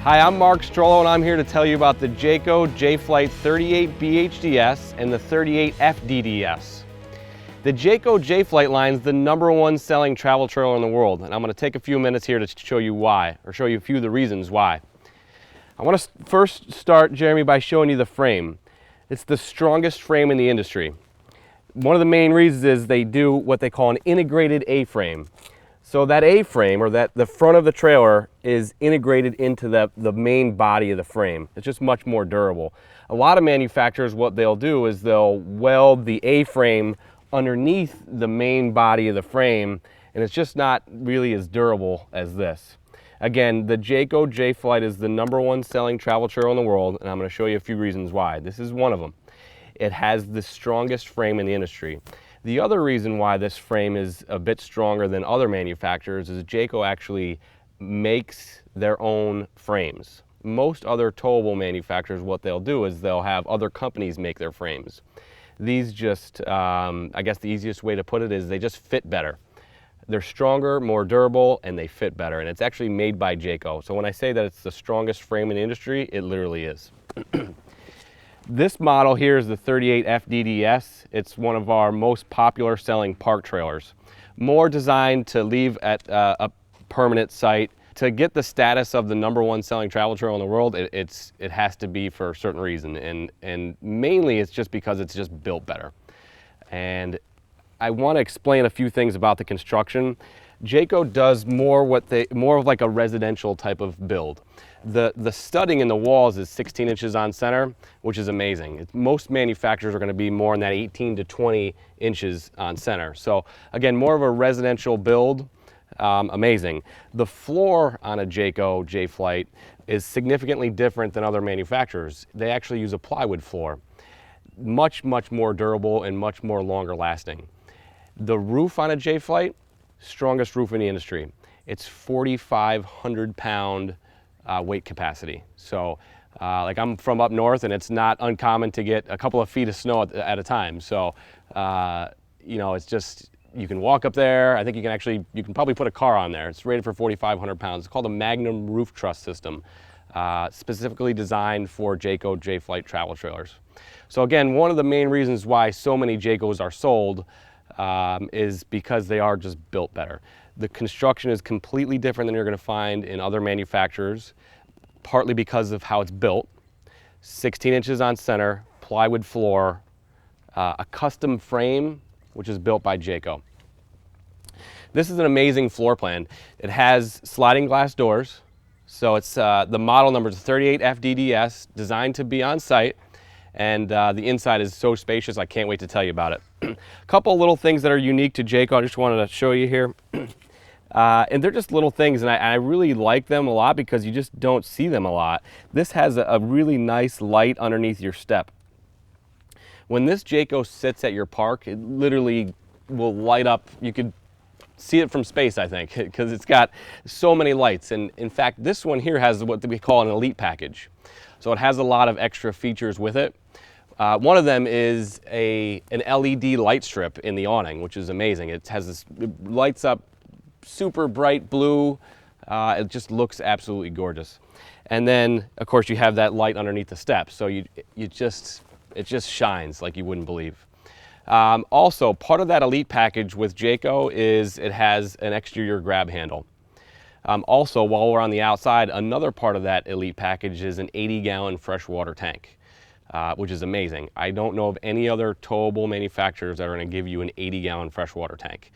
Hi, I'm Mark Strollo and I'm here to tell you about the Jayco J-Flight 38 BHDS and the 38 FDDS. The Jayco J-Flight line is the #1 selling travel trailer in the world, and I'm going to take a few minutes here to show you why, or show you a few of the reasons why. I want to first start, Jeremy, by showing you the frame. It's the strongest frame in the industry. One of the main reasons is they do what they call an integrated A-frame. So that A-frame, or the front of the trailer, is integrated into the main body of the frame. It's just much more durable. A lot of manufacturers, what they'll do is they'll weld the A-frame underneath the main body of the frame, and it's just not really as durable as this. Again, the Jayco J-Flight is the #1 selling travel trailer in the world, and I'm going to show you a few reasons why. This is one of them. It has the strongest frame in the industry. The other reason why this frame is a bit stronger than other manufacturers is Jayco actually makes their own frames. Most other towable manufacturers, what they'll do is they'll have other companies make their frames. These just, I guess the easiest way to put it is they just fit better. They're stronger, more durable, and they fit better. And it's actually made by Jayco. So when I say that it's the strongest frame in the industry, it literally is. This model here is the 38 FDDS. It's one of our most popular selling park trailers. More designed to leave at a permanent site. To get the status of the #1 selling travel trailer in the world, it has to be for a certain reason. And mainly it's just because it's just built better. And I want to explain a few things about the construction. Jayco does more of like a residential type of build. The studding in the walls is 16 inches on center, which is amazing. Most manufacturers are going to be more in that 18 to 20 inches on center. So again, more of a residential build, amazing. The floor on a Jayco J-Flight is significantly different than other manufacturers. They actually use a plywood floor. Much more durable and much more longer lasting. The roof on a J-Flight, strongest roof in the industry. It's 4,500 pound weight capacity. So like I'm from up north, and it's not uncommon to get a couple of feet of snow at a time. So you know, it's just, you can walk up there. I think you can probably put a car on there. It's rated for 4,500 pounds. It's called a Magnum roof truss system, specifically designed for Jayco J-Flight travel trailers. So again, one of the main reasons why so many Jaycos are sold is because they are just built better. The construction is completely different than you're going to find in other manufacturers, partly because of how it's built. 16 inches on center, plywood floor, a custom frame, which is built by Jayco. This is an amazing floor plan. It has sliding glass doors. So it's the model number is 38 FDDS, designed to be on site. And the inside is so spacious, I can't wait to tell you about it. A couple little things that are unique to Jayco, I just wanted to show you here. And they're just little things, and I really like them a lot because you just don't see them a lot. This has a really nice light underneath your step. When this Jayco sits at your park, it literally will light up. You could see it from space, I think, because it's got so many lights. And in fact, this one here has what we call an elite package. So it has a lot of extra features with it. One of them is an LED light strip in the awning, which is amazing. It lights up super bright blue. It just looks absolutely gorgeous. And then, of course, you have that light underneath the steps, so it just shines like you wouldn't believe. Also, part of that elite package with Jayco is it has an exterior grab handle. Also, while we're on the outside, another part of that elite package is an 80-gallon freshwater tank, which is amazing. I don't know of any other towable manufacturers that are going to give you an 80-gallon freshwater tank.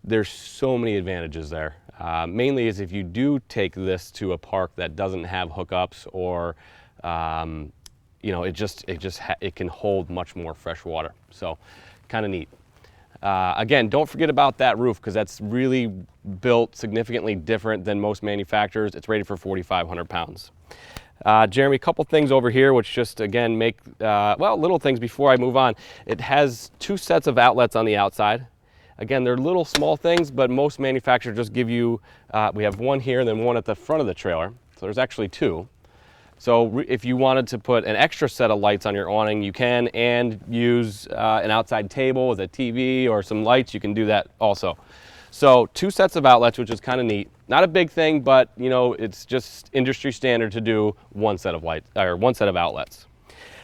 There's so many advantages there. Mainly is if you do take this to a park that doesn't have hookups, or you know, it can hold much more fresh water. So, kind of neat. Again, don't forget about that roof, because that's really built significantly different than most manufacturers. It's rated for 4,500 pounds. Jeremy, a couple things over here which just, again, make, well, little things before I move on. It has 2 sets of outlets on the outside. Again, they're little small things, but most manufacturers just give you, we have one here and then one at the front of the trailer. So there's actually 2. So if you wanted to put an extra set of lights on your awning, you can, and use an outside table with a TV or some lights, you can do that also. So 2 sets of outlets, which is kind of neat. Not a big thing, but you know, it's just industry standard to do one set of lights, or one set of outlets.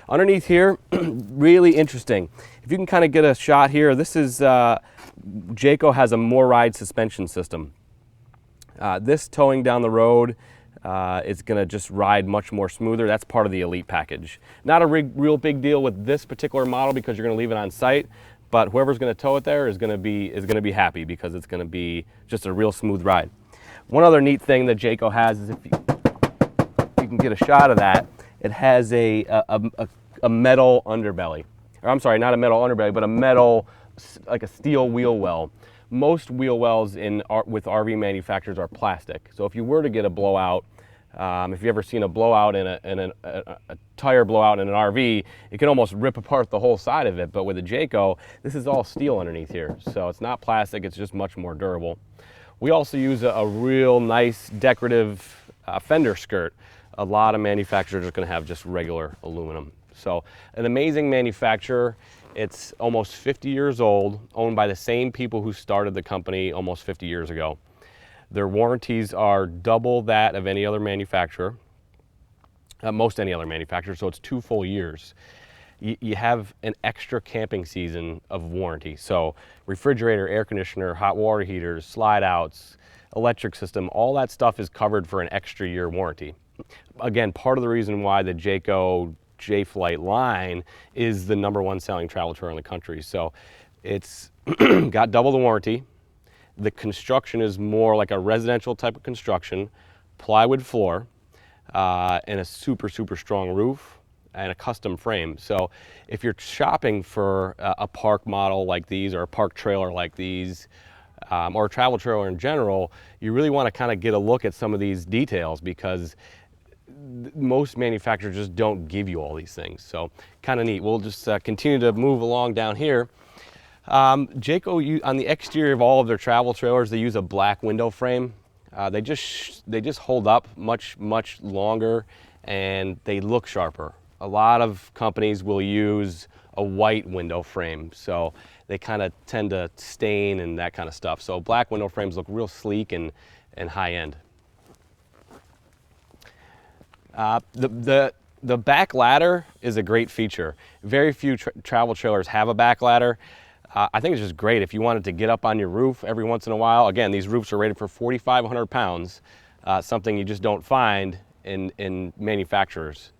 Underneath here, really interesting. If you can kind of get a shot here, this is, Jayco has a more ride suspension system. This towing down the road is going to just ride much more smoother. That's part of the Elite package. Not a real big deal with this particular model because you're going to leave it on site, but whoever's going to tow it there is going to be happy because it's going to be just a real smooth ride. One other neat thing that Jayco has is if you can get a shot of that, it has a metal underbelly. Or I'm sorry, not a metal underbelly, but a metal, like a steel wheel well. Most wheel wells with RV manufacturers are plastic. So if you were to get a blowout, if you've ever seen a blowout in a tire blowout in an RV, it can almost rip apart the whole side of it. But with a Jayco, this is all steel underneath here. So it's not plastic, it's just much more durable. We also use a real nice decorative fender skirt. A lot of manufacturers are going to have just regular aluminum. So an amazing manufacturer. It's almost 50 years old, owned by the same people who started the company almost 50 years ago. Their warranties are double that of any other manufacturer, most any other manufacturer, so it's 2 full years. You have an extra camping season of warranty. So refrigerator, air conditioner, hot water heaters, slide outs, electric system, all that stuff is covered for an extra year warranty. Again, part of the reason why the Jayco J-Flight line is the #1 selling travel trailer in the country. So it's got double the warranty. The construction is more like a residential type of construction, plywood floor, and a super strong roof and a custom frame. So if you're shopping for a park model like these or a park trailer like these, or a travel trailer in general, you really want to kind of get a look at some of these details because most manufacturers just don't give you all these things. So kind of neat. We'll just continue to move along down here. Jayco, on the exterior of all of their travel trailers, they use a black window frame. They just hold up much longer and they look sharper. A lot of companies will use a white window frame, so they kind of tend to stain and that kind of stuff. So black window frames look real sleek and high end. The back ladder is a great feature. Very few travel trailers have a back ladder. I think it's just great if you wanted to get up on your roof every once in a while. Again, these roofs are rated for 4,500 pounds, something you just don't find in manufacturers.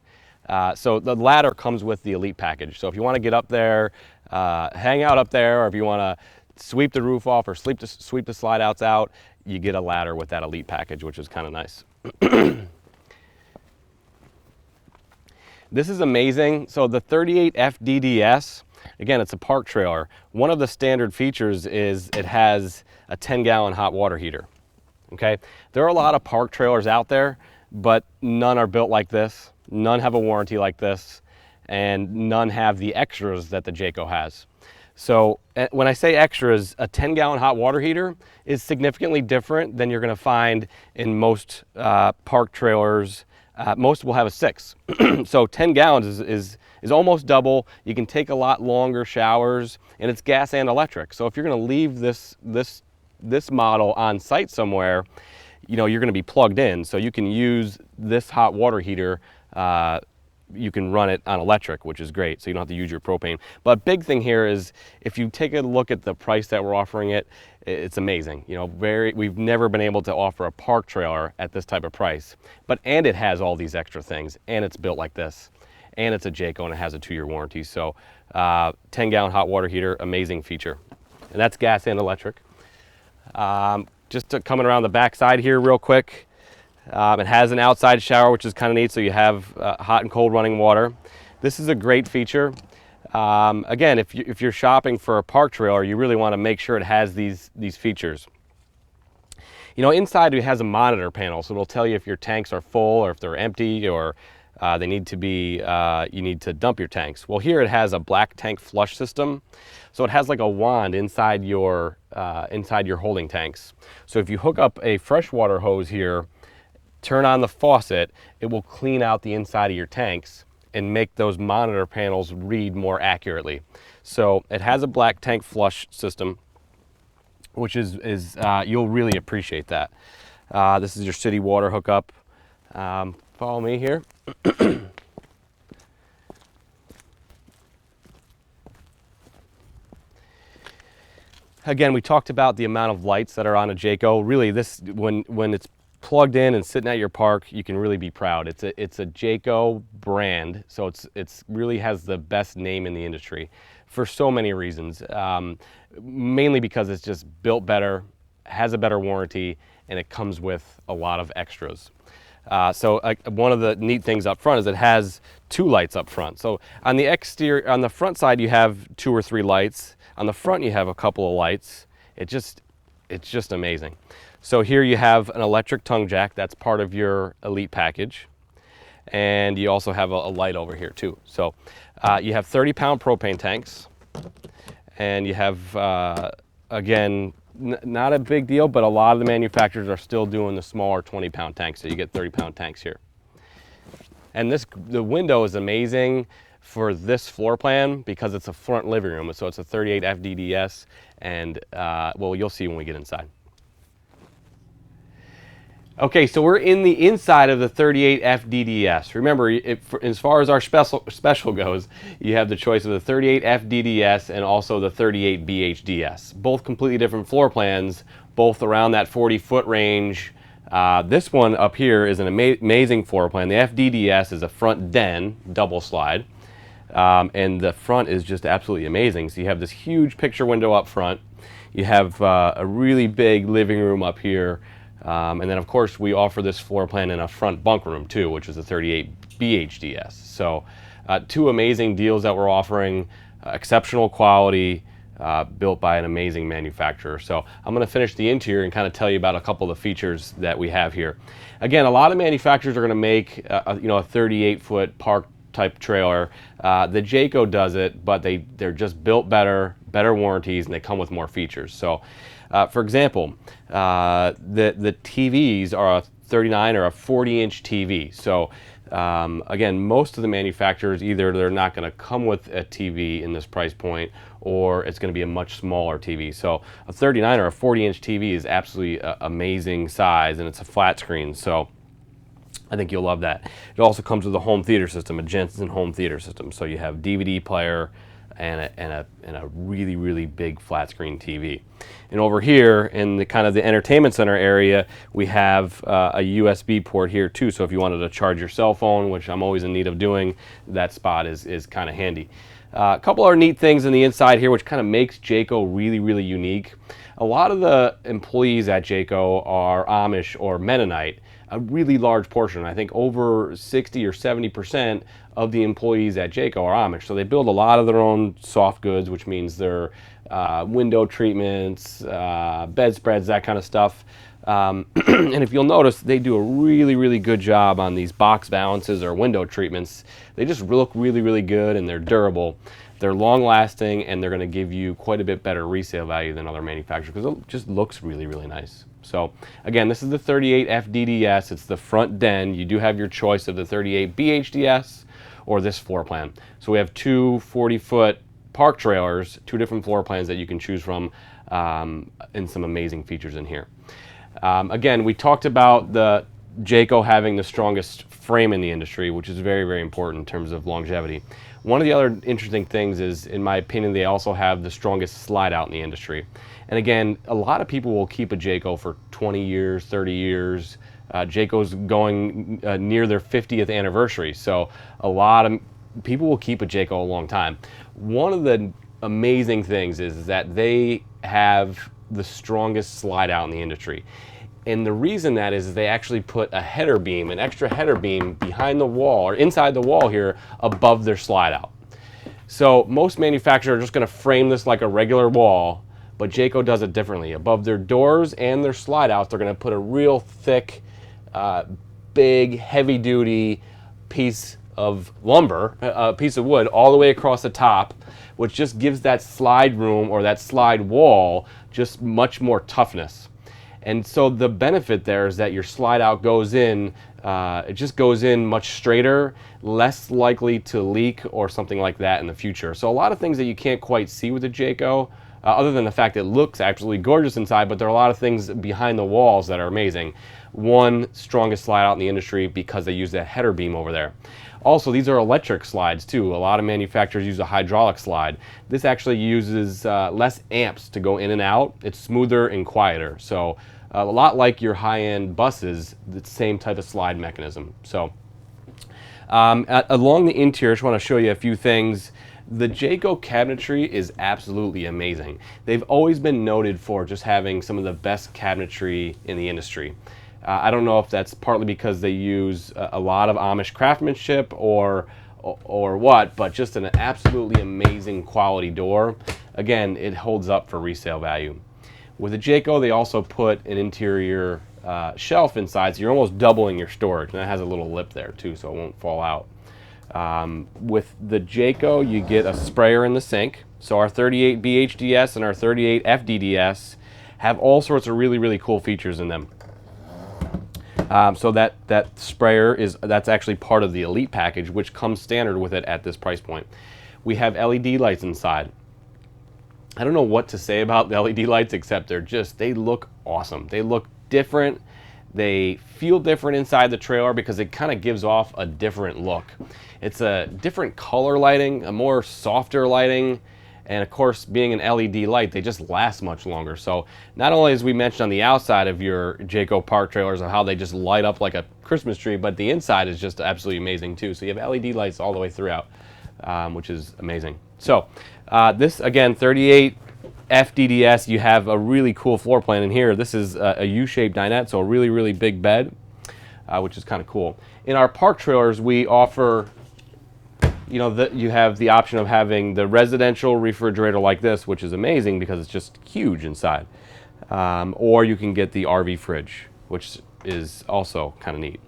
So the ladder comes with the Elite package. So if you want to get up there, hang out up there, or if you want to sweep the roof off or sweep the slide outs out, you get a ladder with that Elite package, which is kind of nice. This is amazing. So the 38 FDDS, again, it's a park trailer. One of the standard features is it has a 10-gallon hot water heater. Okay, there are a lot of park trailers out there, but none are built like this. None have a warranty like this, and none have the extras that the Jayco has. So when I say extras, a 10-gallon hot water heater is significantly different than you're going to find in most park trailers. Most will have a 6. So 10 gallons is almost double. You can take a lot longer showers, and it's gas and electric. So if you're going to leave this model on site somewhere, you know, you're going to be plugged in. So you can use this hot water heater. You can run it on electric, which is great, so you don't have to use your propane. But big thing here is if you take a look at the price that we're offering it, it's amazing. You know, we've never been able to offer a park trailer at this type of price. And it has all these extra things, and it's built like this, and it's a Jayco, and it has a 2-year warranty. So 10-gallon hot water heater, amazing feature. And that's gas and electric. Just coming around the back side here real quick. It has an outside shower, which is kind of neat, so you have hot and cold running water. This is a great feature. Again, if you're shopping for a park trailer, you really want to make sure it has these features. You know, inside it has a monitor panel, so it'll tell you if your tanks are full or if they're empty or they need to be, you need to dump your tanks. Well, here it has a black tank flush system, so it has like a wand inside your holding tanks. So if you hook up a freshwater hose here, turn on the faucet, it will clean out the inside of your tanks and make those monitor panels read more accurately. So it has a black tank flush system, which is you'll really appreciate that. This is your city water hookup. Follow me here. Again, we talked about the amount of lights that are on a Jayco. Really, this when it's plugged in and sitting at your park, you can really be proud. It's a Jayco brand, so it's really has the best name in the industry for so many reasons. Mainly because it's just built better, has a better warranty, and it comes with a lot of extras. One of the neat things up front is it has 2 lights up front. So on the exterior, on the front side, you have 2 or 3 lights. On the front, you have a couple of lights. It's just amazing. So here you have an electric tongue jack. That's part of your Elite package. And you also have a light over here too. So you have 30-pound propane tanks. And you have, again, not a big deal, but a lot of the manufacturers are still doing the smaller 20-pound tanks. So you get 30-pound tanks here. And the window is amazing for this floor plan because it's a front living room. So it's a 38 FDDS, and well, you'll see when we get inside. Okay, so we're in the inside of the 38 FDDS. Remember, as far as our special goes, you have the choice of the 38 FDDS and also the 38 BHDS. Both completely different floor plans, both around that 40-foot range. This one up here is an amazing floor plan. The FDDS is a front den, double slide. And the front is just absolutely amazing. So you have this huge picture window up front. You have a really big living room up here. And then, of course, we offer this floor plan in a front bunk room, too, which is a 38 BHDS. So 2 amazing deals that we're offering, exceptional quality, built by an amazing manufacturer. So I'm going to finish the interior and kind of tell you about a couple of the features that we have here. Again, a lot of manufacturers are going to make a 38-foot park type trailer. The Jayco does it, but they're just built better warranties, and they come with more features. So for example, the TVs are a 39 or a 40-inch TV. So again, most of the manufacturers, either they're not going to come with a TV in this price point, or it's going to be a much smaller TV. So a 39 or a 40-inch TV is absolutely amazing size, and it's a flat screen. So I think you'll love that. It also comes with a home theater system, a Jensen home theater system. So you have DVD player and a really, really big flat screen TV. And over here in the kind of the entertainment center area, we have a USB port here too. So if you wanted to charge your cell phone, which I'm always in need of doing, that spot is kind of handy. A couple other neat things in the inside here, which kind of makes Jayco really, really unique. A lot of the employees at Jayco are Amish or Mennonite, a really large portion. I think over 60 or 70% of the employees at Jayco are Amish. So they build a lot of their own soft goods, which means their window treatments, bedspreads, that kind of stuff. And if you'll notice, they do a really, really good job on these box balances or window treatments. They just look really, really good, and they're durable. They're long lasting, and they're going to give you quite a bit better resale value than other manufacturers because it just looks really, really nice. So again, this is the 38 FDDS. It's the front den. You do have your choice of the 38 BHDS or this floor plan. So we have 2 40-foot park trailers, 2 different floor plans that you can choose from, and some amazing features in here. Again, we talked about the Jayco having the strongest frame in the industry, which is very, very important in terms of longevity. One of the other interesting things is, in my opinion, they also have the strongest slide out in the industry. And again, a lot of people will keep a Jayco for 20 years, 30 years. Jayco's going near their 50th anniversary, so a lot of people will keep a Jayco a long time. One of the amazing things is that they have the strongest slide out in the industry. And the reason that is they actually put a header beam, an extra header beam behind the wall or inside the wall here above their slide out. So most manufacturers are just going to frame this like a regular wall, but Jayco does it differently. Above their doors and their slide outs, they're going to put a real thick, big, heavy duty piece of lumber, a piece of wood all the way across the top, which just gives that slide room or that slide wall just much more toughness. And so the benefit there is that your slide out goes in, it just goes in much straighter, less likely to leak or something like that in the future. So a lot of things that you can't quite see with the Jayco, other than the fact it looks absolutely gorgeous inside, but there are a lot of things behind the walls that are amazing. One, strongest slide out in the industry because they use that header beam over there. Also, these are electric slides too. A lot of manufacturers use a hydraulic slide. This actually uses less amps to go in and out. It's smoother and quieter. So a lot like your high-end buses, the same type of slide mechanism. So along the interior, I just want to show you a few things. The Jayco cabinetry is absolutely amazing. They've always been noted for just having some of the best cabinetry in the industry. I don't know if that's partly because they use a lot of Amish craftsmanship or what, but just an absolutely amazing quality door. Again, it holds up for resale value. With the Jayco, they also put an interior shelf inside, so you're almost doubling your storage, and that has a little lip there too, so it won't fall out. With the Jayco, you get a sprayer in the sink. So our 38 BHDS and our 38 FDDS have all sorts of really, really cool features in them. So that sprayer that's actually part of the Elite package, which comes standard with it at this price point. We have LED lights inside. I don't know what to say about the LED lights except they look awesome. They look different. They feel different inside the trailer because it kind of gives off a different look. It's a different color lighting, a more softer lighting, and of course, being an LED light, they just last much longer. So not only, as we mentioned on the outside of your Jayco park trailers, of how they just light up like a Christmas tree, but the inside is just absolutely amazing too. So you have LED lights all the way throughout, which is amazing. So this, again, 38 FDDS, you have a really cool floor plan in here. This is a U-shaped dinette, so a really, really big bed, which is kind of cool. In our park trailers, we offer, you have the option of having the residential refrigerator like this, which is amazing because it's just huge inside. Or you can get the RV fridge, which is also kind of neat.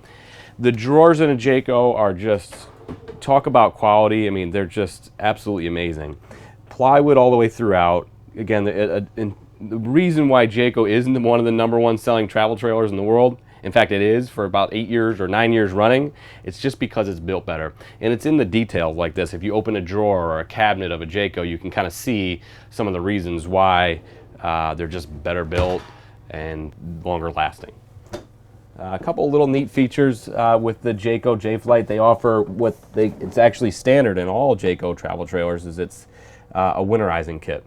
The drawers in a Jayco are just, talk about quality. I mean, they're just absolutely amazing. Plywood all the way throughout. Again, the reason why Jayco isn't one of the #1 selling travel trailers in the world, in fact it is for about 8 years or 9 years running, it's just because it's built better. And it's in the details like this. If you open a drawer or a cabinet of a Jayco, you can kind of see some of the reasons why they're just better built and longer lasting. A couple little neat features with the Jayco J-Flight. They offer it's actually standard in all Jayco travel trailers, is it's a winterizing kit.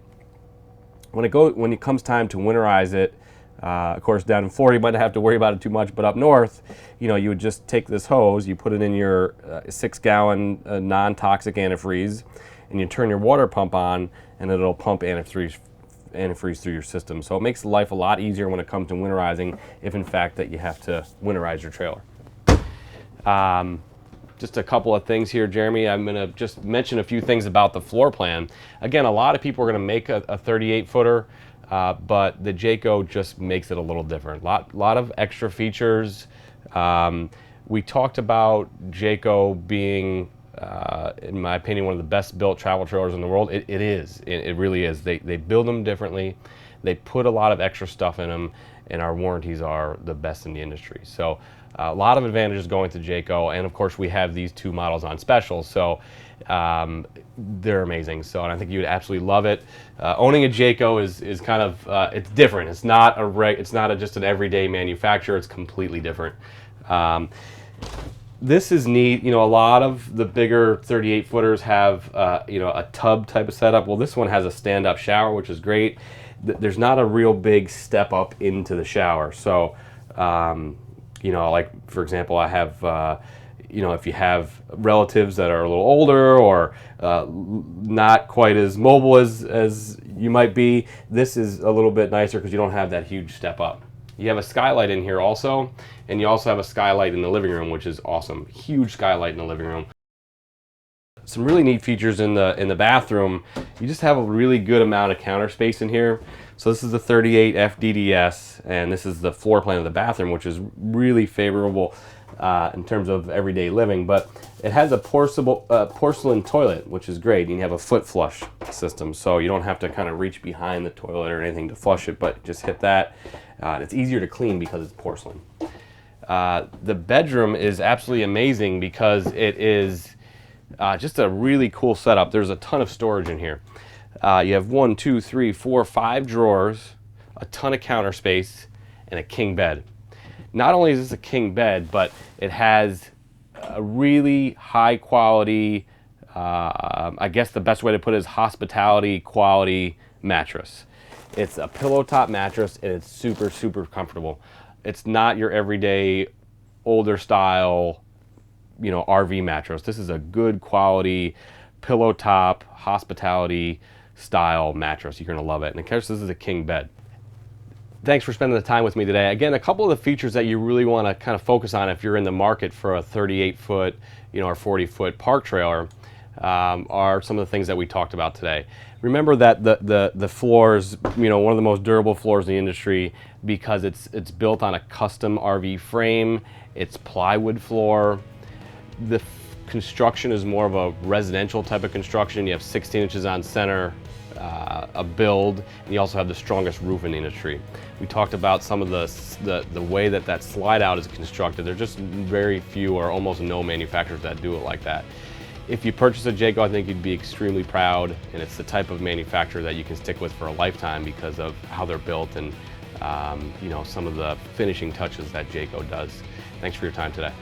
When it comes time to winterize it, of course down in Florida you might not have to worry about it too much, but up north, you would just take this hose, you put it in your 6-gallon non-toxic antifreeze, and you turn your water pump on, and it'll pump antifreeze through your system. So it makes life a lot easier when it comes to winterizing, if in fact that you have to winterize your trailer. Just a couple of things here, Jeremy. I'm going to just mention a few things about the floor plan. Again, a lot of people are going to make a 38-footer, but the Jayco just makes it a little different. Lot of extra features. We talked about Jayco being, in my opinion, one of the best built travel trailers in the world. It is. It really is. They build them differently. They put a lot of extra stuff in them, and our warranties are the best in the industry. So a lot of advantages going to Jayco, and of course we have these 2 models on special, so they're amazing. So, and I think you would absolutely love it. Owning a Jayco is kind of it's different. It's not just an everyday manufacturer. It's completely different. This is neat. A lot of the bigger 38-footers have a tub type of setup. Well, this one has a stand-up shower, which is great. There's not a real big step up into the shower. So, like for example, I have, if you have relatives that are a little older or not quite as mobile as you might be, this is a little bit nicer because you don't have that huge step up. You have a skylight in here also, and you also have a skylight in the living room, which is awesome. Huge skylight in the living room. Some really neat features in the bathroom. You just have a really good amount of counter space in here. So this is the 38 FDDS, and this is the floor plan of the bathroom, which is really favorable in terms of everyday living. But it has a porcelain toilet, which is great. And you have a foot flush system, so you don't have to kind of reach behind the toilet or anything to flush it, but just hit that. It's easier to clean because it's porcelain. The bedroom is absolutely amazing because it is just a really cool setup. There's a ton of storage in here. You have 1, 2, 3, 4, 5 drawers, a ton of counter space, and a king bed. Not only is this a king bed, but it has a really high quality, I guess the best way to put it is hospitality quality mattress. It's a pillow top mattress and it's super, super comfortable. It's not your everyday older style, RV mattress. This is a good quality pillow top hospitality style mattress. You're gonna love it. And of course, this is a king bed. Thanks for spending the time with me today. Again, a couple of the features that you really want to kind of focus on if you're in the market for a 38-foot, or 40-foot park trailer are some of the things that we talked about today. Remember that the floors, one of the most durable floors in the industry because it's built on a custom RV frame. It's plywood floor. The construction is more of a residential type of construction. You have 16 inches on center. A build, and you also have the strongest roof in the industry. We talked about some of the way that slide out is constructed. There's just very few or almost no manufacturers that do it like that. If you purchase a Jayco, I think you'd be extremely proud, and it's the type of manufacturer that you can stick with for a lifetime because of how they're built and some of the finishing touches that Jayco does. Thanks for your time today.